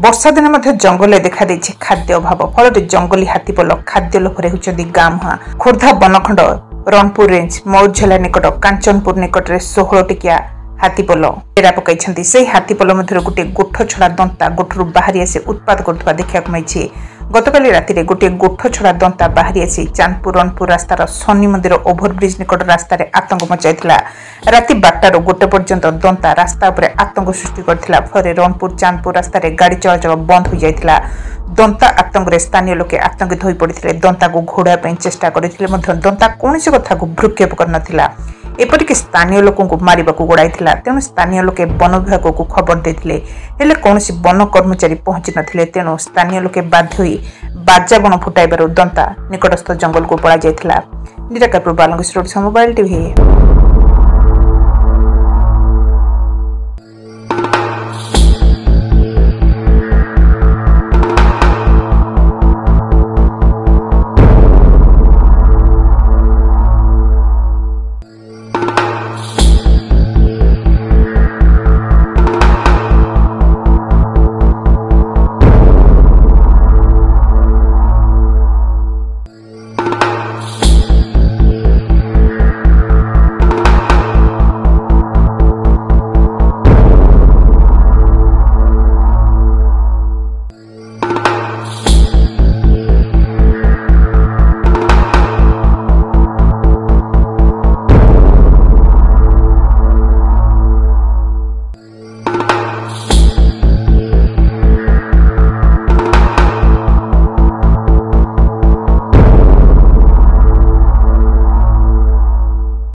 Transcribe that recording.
ବର୍ଷା ଦିନେ ମଧ୍ୟ ଜଙ୍ଗଲରେ ଦେଖାଦେଇଛି ଖାଦ୍ୟ ଅଭାବ। ଫଳରେ ଜଙ୍ଗଲୀ ହାତୀପଲ ଖାଦ୍ୟ ଲୋଭରେ ହେଉଛନ୍ତି ଗାଁ ମୁହାଁ। ଖୋର୍ଦ୍ଧା ବନଖଣ୍ଡ ରଣପୁର ରେଞ୍ଜ ମୟୂରଝୋଲା ନିକଟ କାଞ୍ଚନପୁର ନିକଟରେ 16 ଟିକିଆ ହାତୀପଲ ଡେରା ପକାଇଛନ୍ତି। ସେହି ହାତୀପଲ ମଧ୍ୟରେ ଗୋଟିଏ ଗୋଠ ଛଡ଼ା ଦନ୍ତା ଗୋଠରୁ ବାହାରି ଆସି ଉତ୍ପାତ କରୁଥିବା ଦେଖିବାକୁ ମିଳିଛି। ଗତକାଲି ରାତିରେ ଗୋଟିଏ ଗୋଠ ଛଡ଼ା ଦନ୍ତା ବାହାରି ଆସି ଚାନ୍ଦପୁର ରଣପୁର ରାସ୍ତାର ଶନି ମନ୍ଦିର ଓଭରବ୍ରିଜ ନିକଟ ରାସ୍ତାରେ ଆତଙ୍କ ମଚାଇଥିଲା। ରାତି 12ଟାରୁ 1 ପର୍ଯ୍ୟନ୍ତ ଦନ୍ତା ରାସ୍ତା ଉପରେ ଆତଙ୍କ ସୃଷ୍ଟି କରିଥିଲା। ଫଳରେ ରଣପୁର ଚାନ୍ଦପୁର ରାସ୍ତାରେ ଗାଡ଼ି ଚଳାଚଳ ବନ୍ଦ ହୋଇଯାଇଥିଲା। ଦନ୍ତା ଆତଙ୍କରେ ସ୍ଥାନୀୟ ଲୋକେ ଆତଙ୍କିତ ହୋଇପଡ଼ିଥିଲେ। ଦନ୍ତାକୁ ଘୋଡ଼ାଇବା ପାଇଁ ଚେଷ୍ଟା କରିଥିଲେ ମଧ୍ୟ ଦନ୍ତା କୌଣସି କଥାକୁ ଭ୍ରୂକ୍ଷେପ କରିନଥିଲା। ଏପରିକି ସ୍ଥାନୀୟ ଲୋକଙ୍କୁ ମାରିବାକୁ ଗୋଡ଼ାଇଥିଲା। ତେଣୁ ସ୍ଥାନୀୟ ଲୋକେ ବନ ବିଭାଗକୁ ଖବର ଦେଇଥିଲେ, ହେଲେ କୌଣସି ବନ କର୍ମଚାରୀ ପହଞ୍ଚି ନଥିଲେ। ତେଣୁ ସ୍ଥାନୀୟ ଲୋକେ ବାଧ୍ୟ ହୋଇ ବାଜାବଣ ଫୁଟାଇବାରୁ ଦନ୍ତା ନିକଟସ୍ଥ ଜଙ୍ଗଲକୁ ପଳାଇଯାଇଥିଲା। Nirakarpur Balangeswar mobile TV.